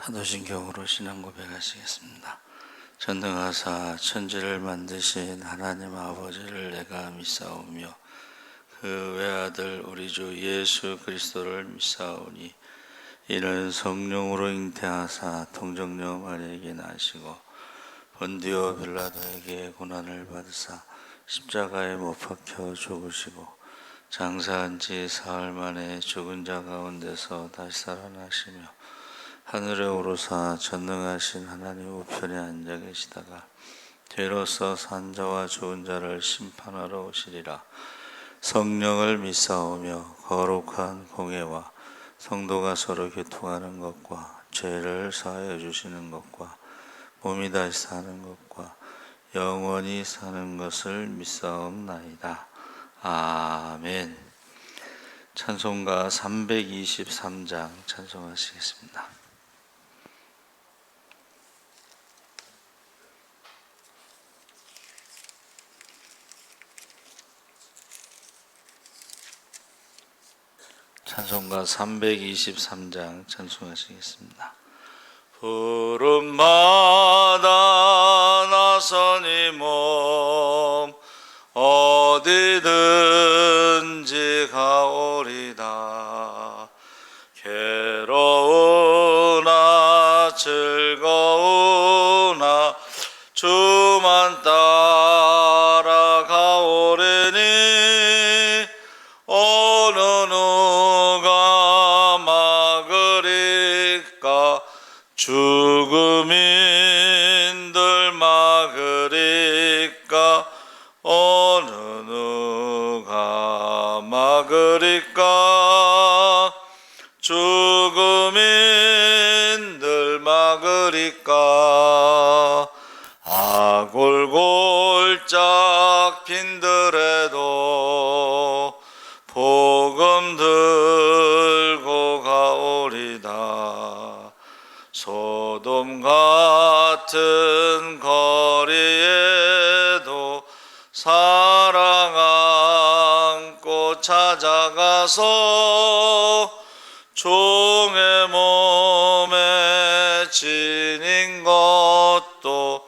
사도신경으로 신앙 고백하시겠습니다. 전능하사 천지를 만드신 하나님 아버지를 내가 믿사오며 그 외아들 우리 주 예수 그리스도를 믿사오니 이는 성령으로 잉태하사 통정녀 마리아에게 나시고 본디오 빌라도에게 고난을 받으사 십자가에 못 박혀 죽으시고 장사한 지 사흘 만에 죽은 자 가운데서 다시 살아나시며 하늘에 오르사 전능하신 하나님 우편에 앉아 계시다가 뒤로서 산 자와 죽은 자를 심판하러 오시리라. 성령을 믿사오며 거룩한 공회와 성도가 서로 교통하는 것과 죄를 사하여 주시는 것과 몸이 다시 사는 것과 영원히 사는 것을 믿사옵나이다. 아멘. 찬송가 323장 찬송하시겠습니다. 찬송가 323장 찬송하시겠습니다. 푸른마다 나서니 몸 어디든지 가오리다. 괴로우나 즐거우나 주만 따라가오리니 어느 누가 막으리까. 죽음인들 막으리까. 어느 누가 막으리까. 죽음인들 막으리까. 아골골짝 빈들에도 복음 들고 가오리다. 소돔 같은 거리에도 사랑 안고 찾아가서 종의 몸에 지닌 것도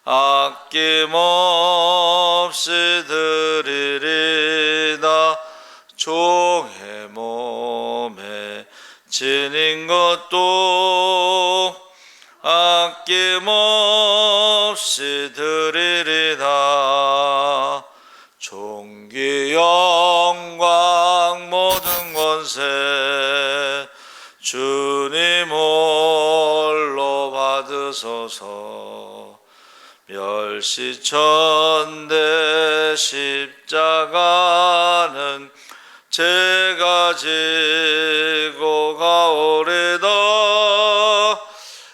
아낌없이 드리리다. 종의 몸에 지닌 것도 아낌없이 드리리다. 존귀 영광 모든 권세 주님 홀로 받으소서. 멸시천대 십자가는 제가 지고 가오리다.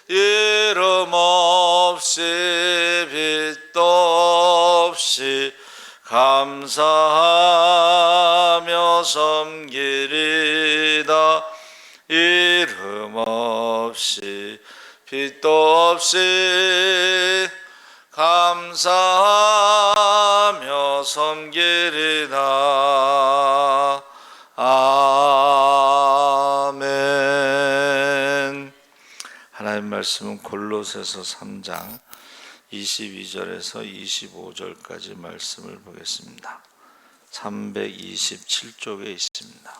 이름 없이 빛도 없이 감사하며 섬기리다. 이름 없이 빛도 없이 감사하며 섬기리다. 아멘. 하나님 말씀은 골로새서 3장 22절에서 25절까지 말씀을 보겠습니다. 327쪽에 있습니다.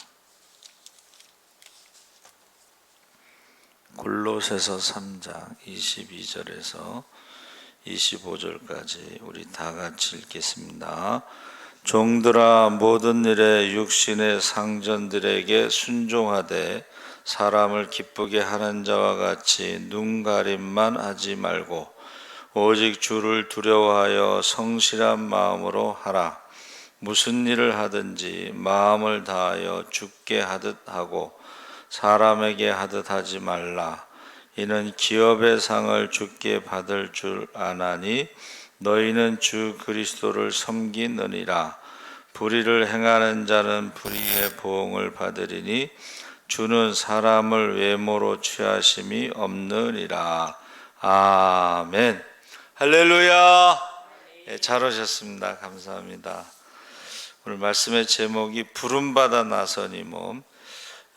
골로새서 3장 22절에서 25절까지 우리 다 같이 읽겠습니다. 종들아 모든 일에 육신의 상전들에게 순종하되 사람을 기쁘게 하는 자와 같이 눈가림만 하지 말고 오직 주를 두려워하여 성실한 마음으로 하라. 무슨 일을 하든지 마음을 다하여 주께 하듯 하고 사람에게 하듯 하지 말라. 이는 기업의 상을 주께 받을 줄 아나니 너희는 주 그리스도를 섬기느니라. 불의를 행하는 자는 불의의 보응을 받으리니 주는 사람을 외모로 취하심이 없느니라. 아멘. 할렐루야. 잘 오셨습니다. 감사합니다. 오늘 말씀의 제목이 부름받아 나서니 몸.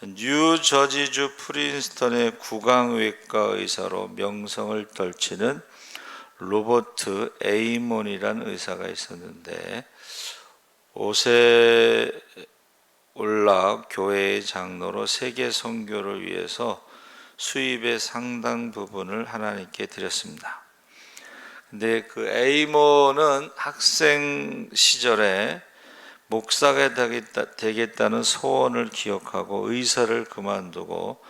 뉴저지주 프린스턴의 구강외과 의사로 명성을 떨치는 로버트 에이몬이라는 의사가 있었는데, 오세 올라 교회의 장로로 세계 선교를 위해서 수입의 상당 부분을 하나님께 드렸습니다. 근데 그 에이몬은 학생 시절에 목사가 되겠다는 소원을 기억하고 의사를 그만두고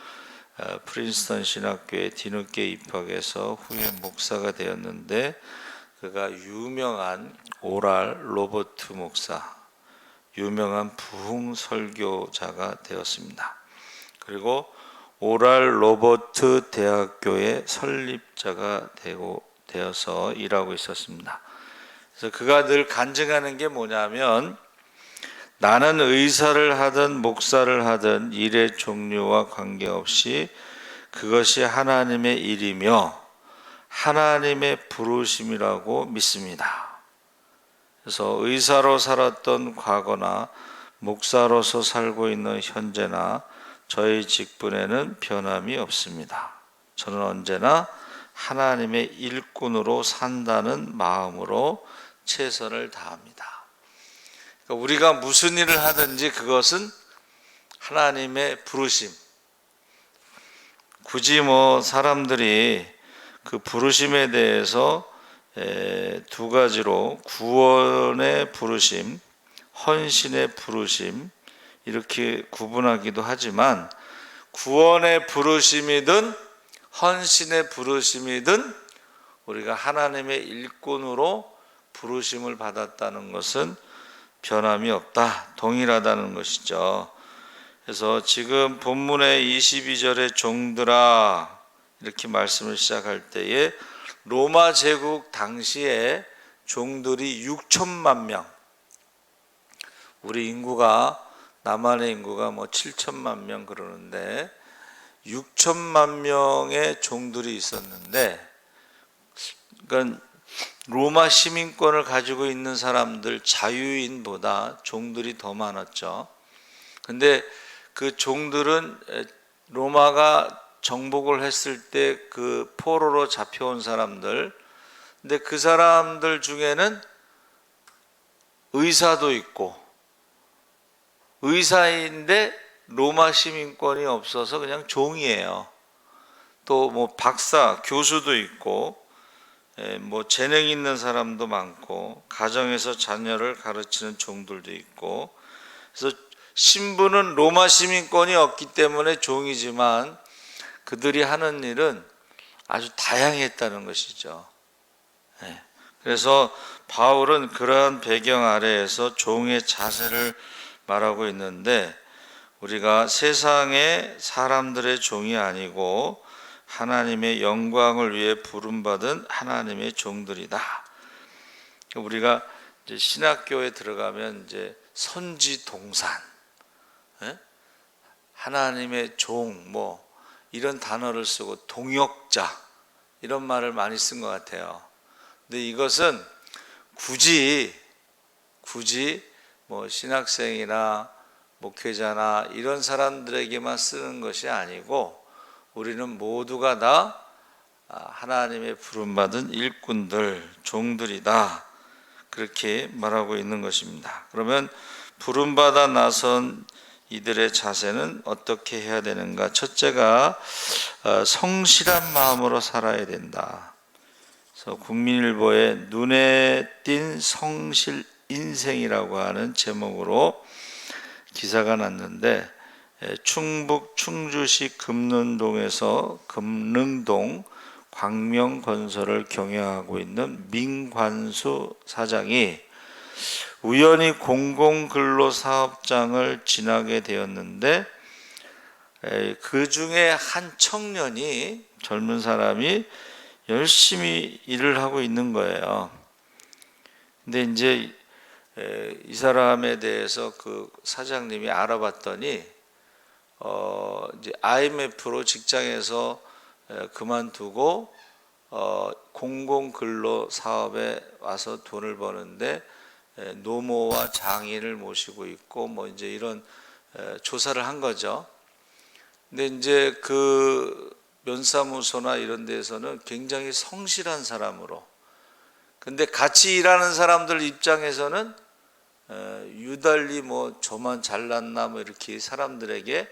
프린스턴 신학교에 뒤늦게 입학해서 후에 목사가 되었는데, 그가 유명한 오랄 로버트 목사, 유명한 부흥 설교자가 되었습니다. 그리고 오랄 로버트 대학교의 설립자가 되어서 일하고 있었습니다. 그래서 그가 늘 간증하는 게 뭐냐면, 나는 의사를 하든 목사를 하든 일의 종류와 관계없이 그것이 하나님의 일이며 하나님의 부르심이라고 믿습니다. 그래서 의사로 살았던 과거나 목사로서 살고 있는 현재나 저의 직분에는 변함이 없습니다. 저는 언제나 하나님의 일꾼으로 산다는 마음으로 최선을 다합니다. 그러니까 우리가 무슨 일을 하든지 그것은 하나님의 부르심. 굳이 사람들이 그 부르심에 대해서 두 가지로 구원의 부르심, 헌신의 부르심 이렇게 구분하기도 하지만, 구원의 부르심이든 헌신의 부르심이든 우리가 하나님의 일꾼으로 부르심을 받았다는 것은 변함이 없다, 동일하다는 것이죠. 그래서 지금 본문의 22절에 종들아 이렇게 말씀을 시작할 때에 로마 제국 당시에 종들이 6천만 명, 우리 인구가 남한의 인구가 7천만 명 그러는데 6천만 명의 종들이 있었는데, 그러니까 로마 시민권을 가지고 있는 사람들, 자유인보다 종들이 더 많았죠. 근데 그 종들은 로마가 정복을 했을 때 그 포로로 잡혀온 사람들, 근데 그 사람들 중에는 의사도 있고, 의사인데 로마 시민권이 없어서 그냥 종이에요. 또 박사, 교수도 있고, 재능 있는 사람도 많고, 가정에서 자녀를 가르치는 종들도 있고, 그래서 신분은 로마 시민권이 없기 때문에 종이지만 그들이 하는 일은 아주 다양했다는 것이죠. 그래서 바울은 그러한 배경 아래에서 종의 자세를 말하고 있는데, 우리가 세상의 사람들의 종이 아니고 하나님의 영광을 위해 부름받은 하나님의 종들이다. 우리가 이제 신학교에 들어가면 이제 선지동산, 하나님의 종, 이런 단어를 쓰고 동역자 이런 말을 많이 쓴 것 같아요. 근데 이것은 굳이 신학생이나 목회자나 이런 사람들에게만 쓰는 것이 아니고, 우리는 모두가 다 하나님의 부름받은 일꾼들, 종들이다, 그렇게 말하고 있는 것입니다. 그러면 부름받아 나선 이들의 자세는 어떻게 해야 되는가? 첫째가 성실한 마음으로 살아야 된다. 그래서 국민일보에 눈에 띈 성실 인생이라고 하는 제목으로 기사가 났는데, 충북 충주시 금능동에서 금능동 광명건설을 경영하고 있는 민관수 사장이 우연히 공공근로사업장을 지나게 되었는데, 그 중에 한 청년이, 젊은 사람이 열심히 일을 하고 있는 거예요. 근데 이제 이 사람에 대해서 그 사장님이 알아봤더니 이제 IMF로 직장에서 그만두고 공공근로 사업에 와서 돈을 버는데 노모와 장인을 모시고 있고 이제 이런 조사를 한 거죠. 근데 이제 그 면사무소나 이런 데에서는 굉장히 성실한 사람으로, 근데 같이 일하는 사람들 입장에서는 유달리 뭐 저만 잘났나 뭐 이렇게 사람들에게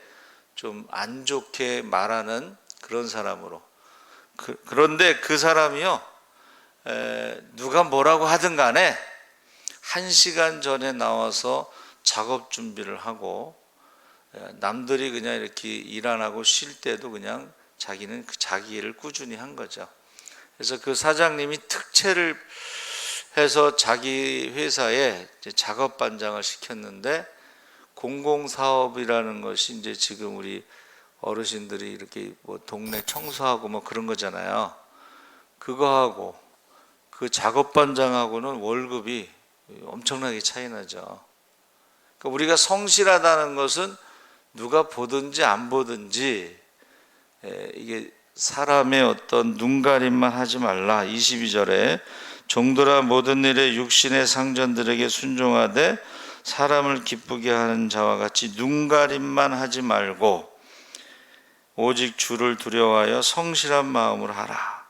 좀 안 좋게 말하는 그런 사람으로. 그런데 그 사람이요, 누가 뭐라고 하든 간에 1시간 전에 나와서 작업 준비를 하고, 남들이 그냥 이렇게 일 안 하고 쉴 때도 그냥 자기는 자기 일을 꾸준히 한 거죠. 그래서 그 사장님이 특채를 해서 자기 회사에 작업 반장을 시켰는데, 공공사업이라는 것이 이제 지금 우리 어르신들이 이렇게 뭐 동네 청소하고 뭐 그런 거잖아요. 그거하고 그 작업반장하고는 월급이 엄청나게 차이 나죠. 그러니까 우리가 성실하다는 것은 누가 보든지 안 보든지 이게 사람의 어떤 눈가림만 하지 말라. 22절에 종들아 모든 일에 육신의 상전들에게 순종하되 사람을 기쁘게 하는 자와 같이 눈가림만 하지 말고 오직 주를 두려워하여 성실한 마음으로 하라.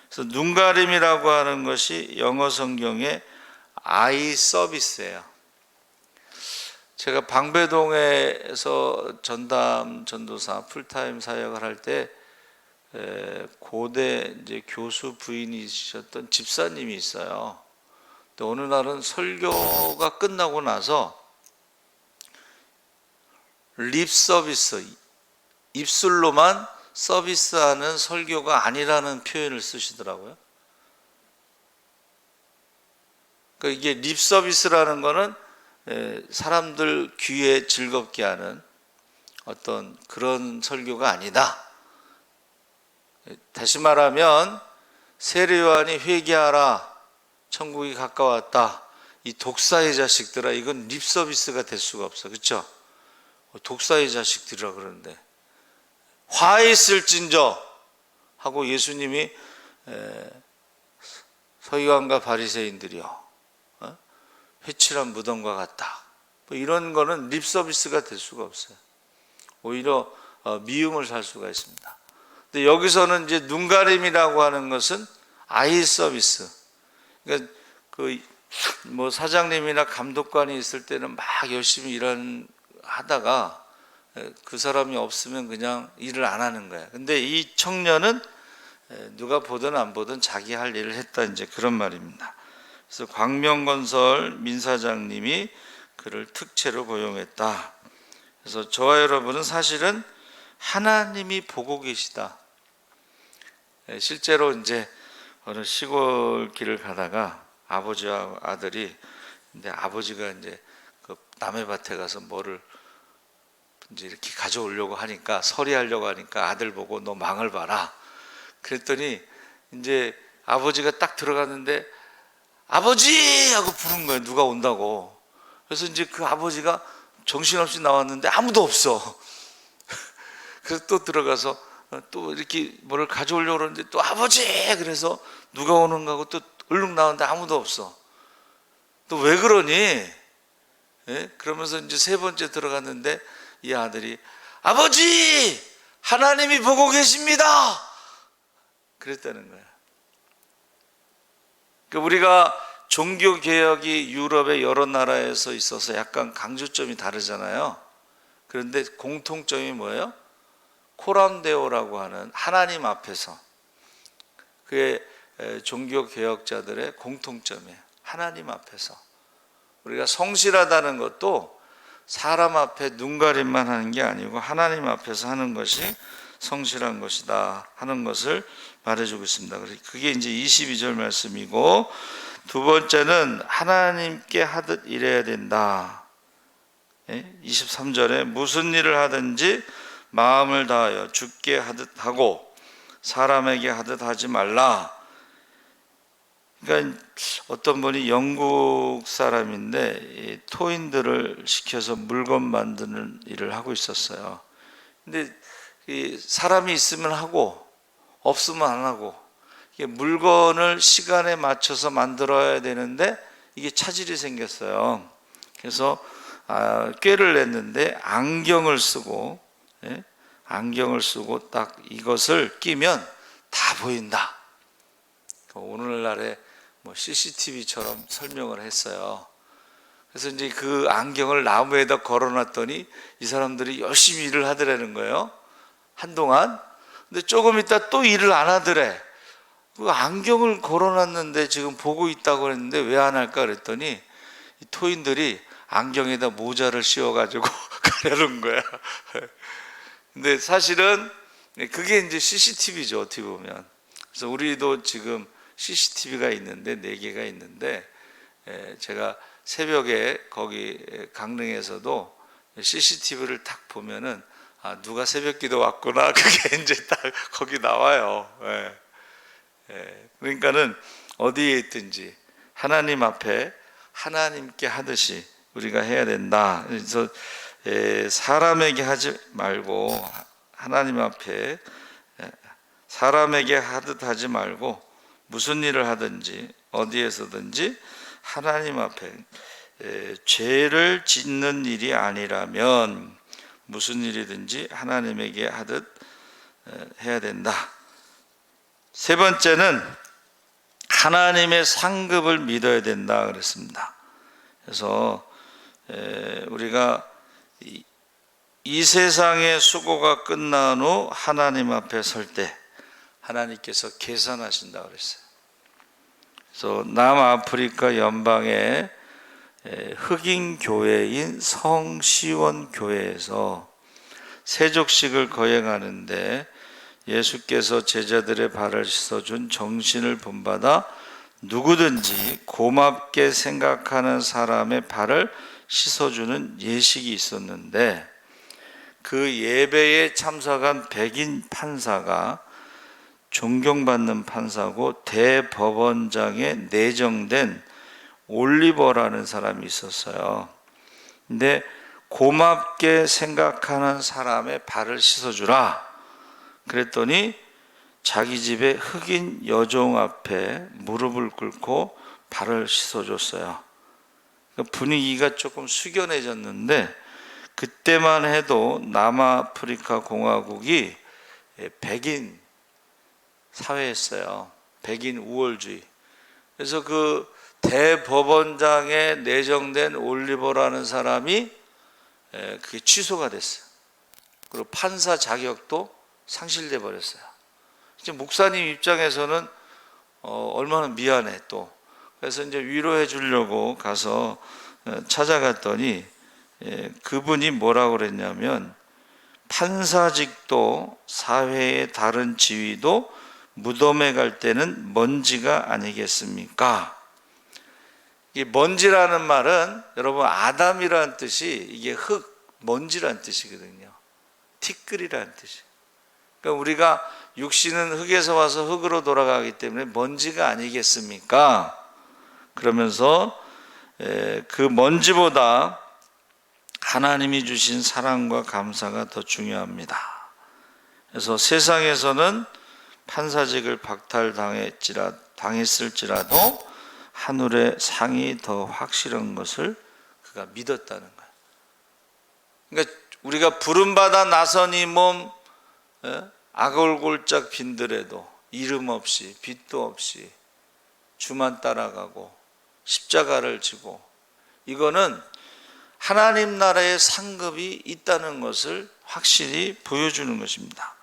그래서 눈가림이라고 하는 것이 영어 성경의 아이 서비스예요. 제가 방배동에서 전담 전도사 풀타임 사역을 할 때 고대 이제 교수 부인이셨던 집사님이 있어요. 근데 어느 날은 설교가 끝나고 나서 립 서비스, 입술로만 서비스하는 설교가 아니라는 표현을 쓰시더라고요. 그러니까 이게 립 서비스라는 거는 사람들 귀에 즐겁게 하는 어떤 그런 설교가 아니다. 다시 말하면 세례요한이 회개하라, 천국이 가까웠다, 이 독사의 자식들아, 이건 립 서비스가 될 수가 없어. 그렇죠? 독사의 자식들이라 그러는데, 화 있을진저 하고 예수님이 서기관과 바리새인들이요, 회칠한 무덤과 같다, 뭐 이런 거는 립 서비스가 될 수가 없어요. 오히려 미움을 살 수가 있습니다. 근데 여기서는 이제 눈가림이라고 하는 것은 아이 서비스. 그러니까 그 뭐 사장님이나 감독관이 있을 때는 막 열심히 하다가 그 사람이 없으면 그냥 일을 안 하는 거야. 근데 이 청년은 누가 보든 안 보든 자기 할 일을 했다, 이제 그런 말입니다. 그래서 광명건설 민사장님이 그를 특채로 고용했다. 그래서 저와 여러분은 사실은 하나님이 보고 계시다. 실제로 이제 어느 시골 길을 가다가 아버지와 아들이, 근데 아버지가 이제 그 남의 밭에 가서 뭐를 이제 이렇게 가져오려고 하니까, 서리하려고 하니까 아들 보고 너 망을 봐라. 그랬더니 이제 아버지가 딱 들어갔는데 아버지 하고 부른 거예요. 누가 온다고. 그래서 이제 그 아버지가 정신없이 나왔는데 아무도 없어. 그래서 또 들어가서 또 이렇게 뭐를 가져오려고 그러는데 또 아버지, 그래서 누가 오는가 하고 또 얼른 나왔는데 아무도 없어. 또 왜 그러니? 예? 그러면서 이제 세 번째 들어갔는데 이 아들이 아버지, 하나님이 보고 계십니다 그랬다는 거야. 그러니까 우리가 종교개혁이 유럽의 여러 나라에서 있어서 약간 강조점이 다르잖아요. 그런데 공통점이 뭐예요? 코람데오라고 하는 하나님 앞에서, 그의 종교개혁자들의 공통점이에요. 하나님 앞에서 우리가 성실하다는 것도 사람 앞에 눈가림만 하는 게 아니고 하나님 앞에서 하는 것이 성실한 것이다 하는 것을 말해주고 있습니다. 그게 이제 22절 말씀이고, 두 번째는 하나님께 하듯 일해야 된다. 23절에 무슨 일을 하든지 마음을 다하여 주께 하듯 하고 사람에게 하듯 하지 말라. 그러니까 어떤 분이 영국 사람인데 토인들을 시켜서 물건 만드는 일을 하고 있었어요. 근데 사람이 있으면 하고 없으면 안 하고, 이게 물건을 시간에 맞춰서 만들어야 되는데 이게 차질이 생겼어요. 그래서 꾀를 냈는데 안경을 쓰고, 안경을 쓰고 딱 이것을 끼면 다 보인다. 오늘날에 뭐 CCTV처럼 설명을 했어요. 그래서 이제 그 안경을 나무에다 걸어놨더니 이 사람들이 열심히 일을 하더라는 거예요. 한동안. 근데 조금 있다 또 일을 안 하더래. 그 안경을 걸어놨는데 지금 보고 있다고 그랬는데 왜 안 할까 그랬더니 이 토인들이 안경에다 모자를 씌워가지고 가려는 거야. 근데 사실은 그게 이제 CCTV죠, 어떻게 보면. 그래서 우리도 지금 CCTV가 있는데 4개가 있는데 제가 새벽에 거기 강릉에서도 CCTV를 딱 보면은 아, 누가 새벽기도 왔구나. 그게 이제 딱 거기 나와요. 그러니까는 어디에 있든지 하나님 앞에 하나님께 하듯이 우리가 해야 된다. 그래서 사람에게 하지 말고 하나님 앞에 사람에게 하듯 하지 말고 무슨 일을 하든지 어디에서든지 하나님 앞에 죄를 짓는 일이 아니라면 무슨 일이든지 하나님에게 하듯 해야 된다. 세 번째는 하나님의 상급을 믿어야 된다 그랬습니다. 그래서 우리가 이 세상의 수고가 끝난 후 하나님 앞에 설 때 하나님께서 계산하신다 그랬어요. 그래서 남아프리카 연방의 흑인 교회인 성시원 교회에서 세족식을 거행하는데 예수께서 제자들의 발을 씻어준 정신을 본받아 누구든지 고맙게 생각하는 사람의 발을 씻어주는 예식이 있었는데 그 예배에 참석한 백인 판사가 존경받는 판사고 대법원장에 내정된 올리버라는 사람이 있었어요. 근데 고맙게 생각하는 사람의 발을 씻어주라 그랬더니 자기 집에 흑인 여종 앞에 무릎을 꿇고 발을 씻어줬어요. 분위기가 조금 숙연해졌는데 그때만 해도 남아프리카 공화국이 백인 사회였어요. 백인 우월주의. 그래서 그 대법원장에 내정된 올리버라는 사람이 그게 취소가 됐어요. 그리고 판사 자격도 상실돼 버렸어요. 이제 목사님 입장에서는 얼마나 미안해 또. 그래서 이제 위로해 주려고 가서 찾아갔더니 그분이 뭐라고 그랬냐면 판사직도 사회의 다른 지위도 무덤에 갈 때는 먼지가 아니겠습니까? 이 먼지라는 말은 여러분 아담이라는 뜻이 이게 먼지라는 뜻이거든요. 티끌이라는 뜻이에요. 그러니까 우리가 육신은 흙에서 와서 흙으로 돌아가기 때문에 먼지가 아니겠습니까? 그러면서 그 먼지보다 하나님이 주신 사랑과 감사가 더 중요합니다. 그래서 세상에서는 판사직을 박탈당했을지라도 하늘의 상이 더 확실한 것을 그가 믿었다는 거예요. 그러니까 우리가 부름받아 나선 이 몸 아골골짝 빈들에도 이름 없이 빛도 없이 주만 따라가고 십자가를 지고 이거는 하나님 나라의 상급이 있다는 것을 확실히 보여주는 것입니다.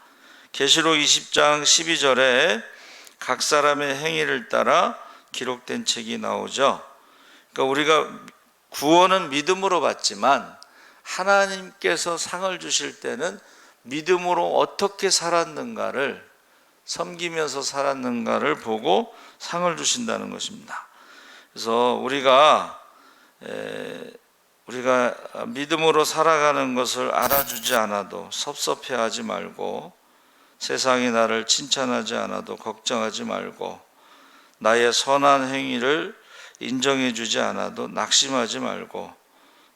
계시록 20장 12절에 각 사람의 행위를 따라 기록된 책이 나오죠. 그러니까 우리가 구원은 믿음으로 받지만 하나님께서 상을 주실 때는 믿음으로 어떻게 살았는가를 섬기면서 살았는가를 보고 상을 주신다는 것입니다. 그래서 우리가 믿음으로 살아가는 것을 알아주지 않아도 섭섭해하지 말고 세상이 나를 칭찬하지 않아도 걱정하지 말고 나의 선한 행위를 인정해 주지 않아도 낙심하지 말고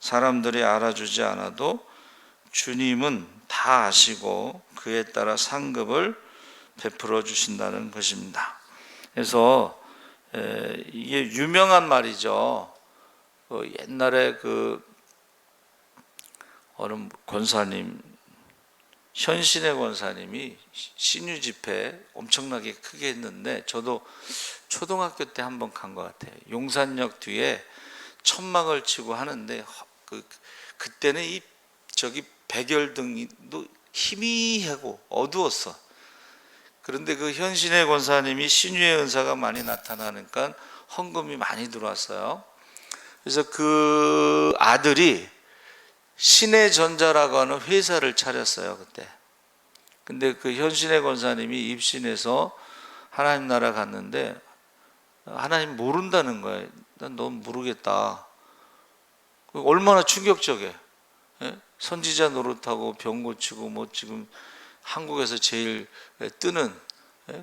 사람들이 알아주지 않아도 주님은 다 아시고 그에 따라 상급을 베풀어 주신다는 것입니다. 그래서 이게 유명한 말이죠. 옛날에 그 어느 권사님 현신의 권사님이 신유 집회 엄청나게 크게 했는데 저도 초등학교 때 한번 간 것 같아요. 용산역 뒤에 천막을 치고 하는데 그때는 저기 백열등도 희미하고 어두웠어. 그런데 그 현신의 권사님이 신유의 은사가 많이 나타나니까 헌금이 많이 들어왔어요. 그래서 그 아들이 신해전자라고 하는 회사를 차렸어요, 그때. 근데 그 현신의 권사님이 입신해서 하나님 나라 갔는데 하나님 모른다는 거예요. 난 넌 모르겠다. 얼마나 충격적이에요. 예? 선지자 노릇하고 병 고치고 뭐 지금 한국에서 제일 뜨는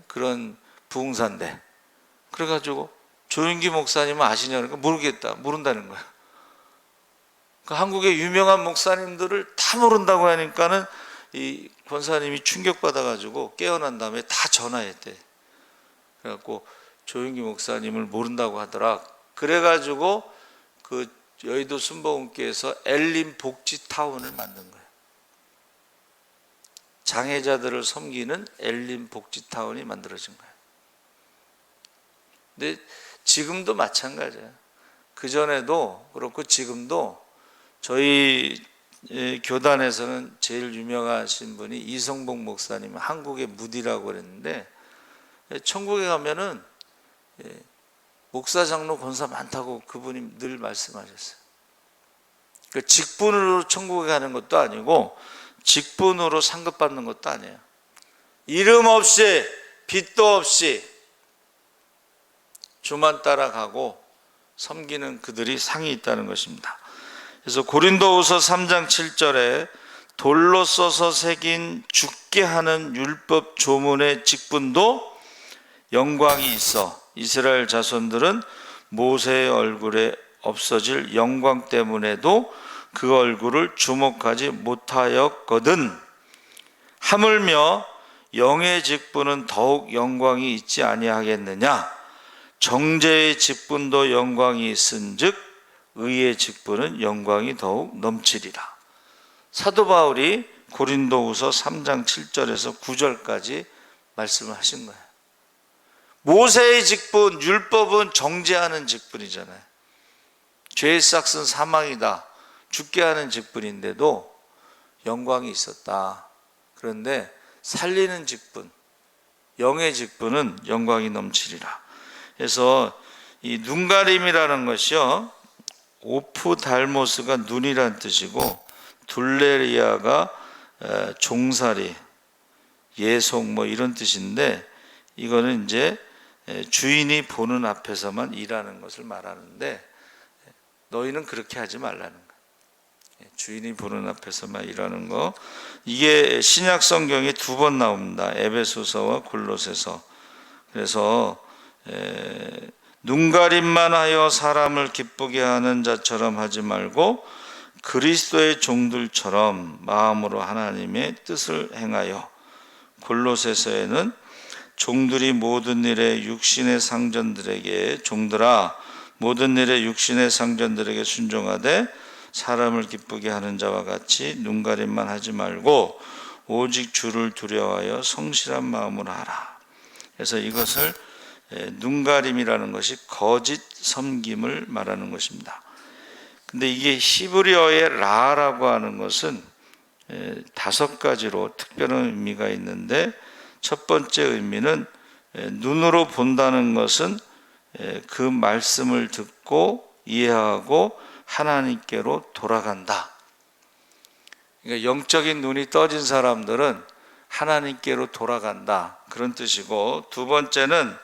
그런 부흥사인데, 그래가지고 조윤기 목사님은 아시냐 그러니까 모르겠다, 모른다는 거예요. 그 한국의 유명한 목사님들을 다 모른다고 하니까는 이 권사님이 충격받아가지고 깨어난 다음에 다 전화했대. 그래갖고 조윤기 목사님을 모른다고 하더라. 그래가지고 그 여의도 순복음교회에서 엘림 복지타운을 만든 거예요. 장애자들을 섬기는 엘림 복지타운이 만들어진 거예요. 근데 지금도 마찬가지예요. 그전에도 그렇고 지금도 저희 교단에서는 제일 유명하신 분이 이성복 목사님, 한국의 무디라고 그랬는데, 천국에 가면은 목사, 장로, 권사 많다고 그분이 늘 말씀하셨어요. 그러니까 직분으로 천국에 가는 것도 아니고 직분으로 상급받는 것도 아니에요. 이름 없이 빚도 없이 주만 따라가고 섬기는 그들이 상이 있다는 것입니다. 그래서 고린도후서 3장 7절에 돌로 써서 새긴 죽게 하는 율법 조문의 직분도 영광이 있어 이스라엘 자손들은 모세의 얼굴에 없어질 영광 때문에도 그 얼굴을 주목하지 못하였거든. 하물며 영의 직분은 더욱 영광이 있지 아니하겠느냐. 정죄의 직분도 영광이 있은즉 의의 직분은 영광이 더욱 넘치리라. 사도 바울이 고린도후서 3장 7절에서 9절까지 말씀을 하신 거예요. 모세의 직분, 율법은 정죄하는 직분이잖아요. 죄의 삭은 사망이다, 죽게 하는 직분인데도 영광이 있었다. 그런데 살리는 직분, 영의 직분은 영광이 넘치리라. 그래서 이 눈가림이라는 것이요, 오프달모스가 눈이란 뜻이고 둘레리아가 종살이, 예속 뭐 이런 뜻인데, 이거는 이제 주인이 보는 앞에서만 일하는 것을 말하는데, 너희는 그렇게 하지 말라는 거예요. 주인이 보는 앞에서만 일하는 거. 이게 신약 성경에 2번 나옵니다. 에베소서와 골로새서. 그래서 눈가림만 하여 사람을 기쁘게 하는 자처럼 하지 말고 그리스도의 종들처럼 마음으로 하나님의 뜻을 행하여. 골로새서에는 종들이 모든 일에 육신의 상전들에게, 종들아 모든 일에 육신의 상전들에게 순종하되 사람을 기쁘게 하는 자와 같이 눈가림만 하지 말고 오직 주를 두려워하여 성실한 마음으로 하라. 그래서 이것을 눈가림이라는 것이 거짓 섬김을 말하는 것입니다. 근데 이게 히브리어의 라라고 하는 것은 5가지로 특별한 의미가 있는데, 첫 번째 의미는 눈으로 본다는 것은 그 말씀을 듣고 이해하고 하나님께로 돌아간다. 그러니까 영적인 눈이 떠진 사람들은 하나님께로 돌아간다, 그런 뜻이고, 두 번째는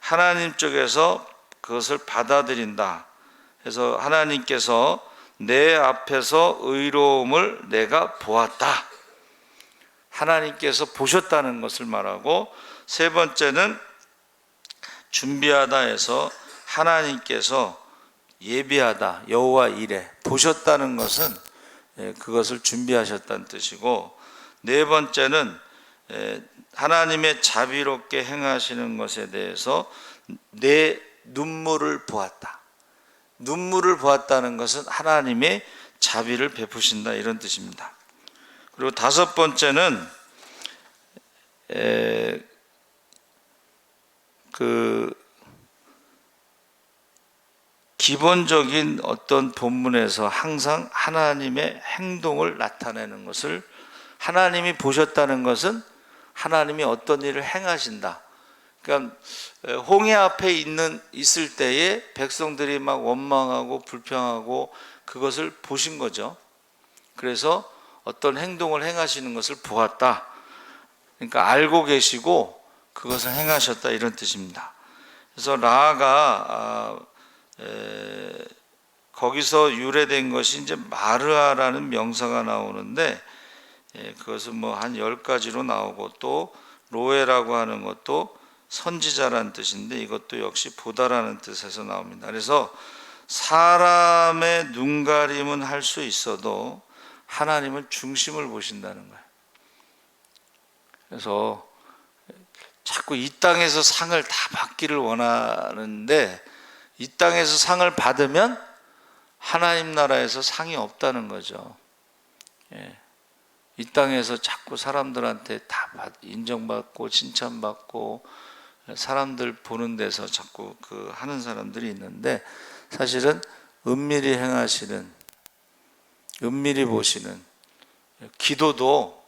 하나님 쪽에서 그것을 받아들인다. 그래서 하나님께서 내 앞에서 의로움을 내가 보았다, 하나님께서 보셨다는 것을 말하고, 세 번째는 준비하다 해서 하나님께서 예비하다, 여호와 이레, 보셨다는 것은 그것을 준비하셨다는 뜻이고, 네 번째는 하나님의 자비롭게 행하시는 것에 대해서 내 눈물을 보았다. 눈물을 보았다는 것은 하나님의 자비를 베푸신다, 이런 뜻입니다. 그리고 다섯 번째는 그 기본적인 어떤 본문에서 항상 하나님의 행동을 나타내는 것을, 하나님이 보셨다는 것은 하나님이 어떤 일을 행하신다. 그러니까 홍해 앞에 있을 때에 백성들이 막 원망하고 불평하고 그것을 보신 거죠. 그래서 어떤 행동을 행하시는 것을 보았다. 그러니까 알고 계시고 그것을 행하셨다, 이런 뜻입니다. 그래서 라가 거기서 유래된 것이 이제 마르아라는 명사가 나오는데, 그것은 뭐 한 10가지로 나오고, 또 로에라고 하는 것도 선지자라는 뜻인데 이것도 역시 보다라는 뜻에서 나옵니다. 그래서 사람의 눈가림은 할 수 있어도 하나님은 중심을 보신다는 거예요. 그래서 자꾸 이 땅에서 상을 다 받기를 원하는데, 이 땅에서 상을 받으면 하나님 나라에서 상이 없다는 거죠. 이 땅에서 자꾸 사람들한테 다 인정받고 칭찬받고 사람들 보는 데서 자꾸 그 하는 사람들이 있는데, 사실은 은밀히 행하시는, 은밀히 보시는 기도도,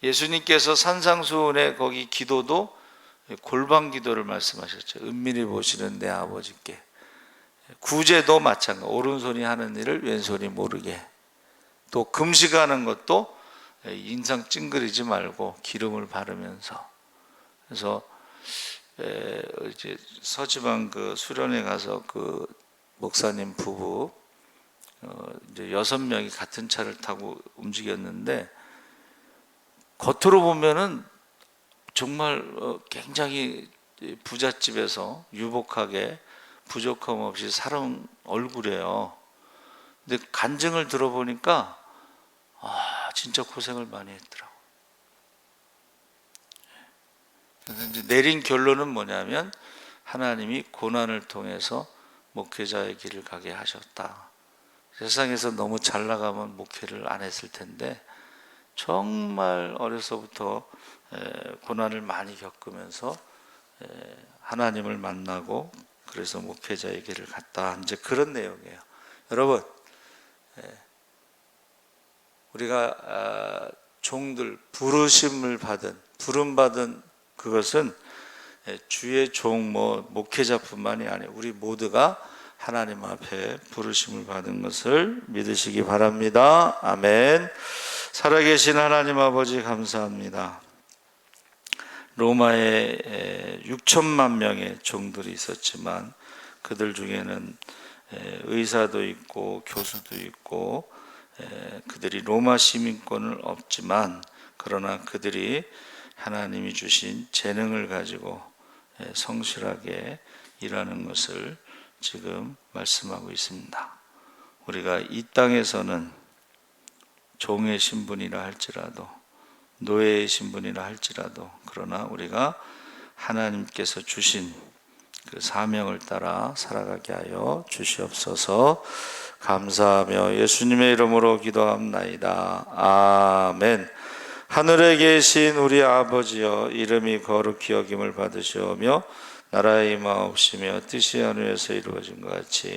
예수님께서 산상수훈의 거기 기도도 골방 기도를 말씀하셨죠. 은밀히 보시는 내 아버지께. 구제도 마찬가지, 오른손이 하는 일을 왼손이 모르게. 또 금식하는 것도 인상 찡그리지 말고 기름을 바르면서. 그래서 이제 서지방 그 수련회 가서 그 목사님 부부 이제 6명이 같은 차를 타고 움직였는데, 겉으로 보면은 정말 굉장히 부잣집에서 유복하게 부족함 없이 살아온 얼굴이에요. 근데 간증을 들어보니까 진짜 고생을 많이 했더라고. 그래서 이제 내린 결론은 뭐냐면, 하나님이 고난을 통해서 목회자의 길을 가게 하셨다. 세상에서 너무 잘 나가면 목회를 안 했을 텐데, 정말 어려서부터 고난을 많이 겪으면서 하나님을 만나고, 그래서 목회자의 길을 갔다. 이제 그런 내용이에요. 여러분, 우리가 종들, 부르심을 받은 그것은 주의 종, 목회자뿐만이 아니에요. 우리 모두가 하나님 앞에 부르심을 받은 것을 믿으시기 바랍니다. 아멘. 살아계신 하나님 아버지, 감사합니다. 로마에 6천만 명의 종들이 있었지만 그들 중에는 의사도 있고 교수도 있고, 그들이 로마 시민권을 얻지만, 그러나 그들이 하나님이 주신 재능을 가지고 성실하게 일하는 것을 지금 말씀하고 있습니다. 우리가 이 땅에서는 종의 신분이라 할지라도, 노예의 신분이라 할지라도, 그러나 우리가 하나님께서 주신 그 사명을 따라 살아가게 하여 주시옵소서. 감사하며 예수님의 이름으로 기도합나이다. 아멘. 하늘에 계신 우리 아버지여, 이름이 거룩히 여김을 받으시오며 나라의 임하옵시며 뜻이 하늘에서 이루어진 것 같이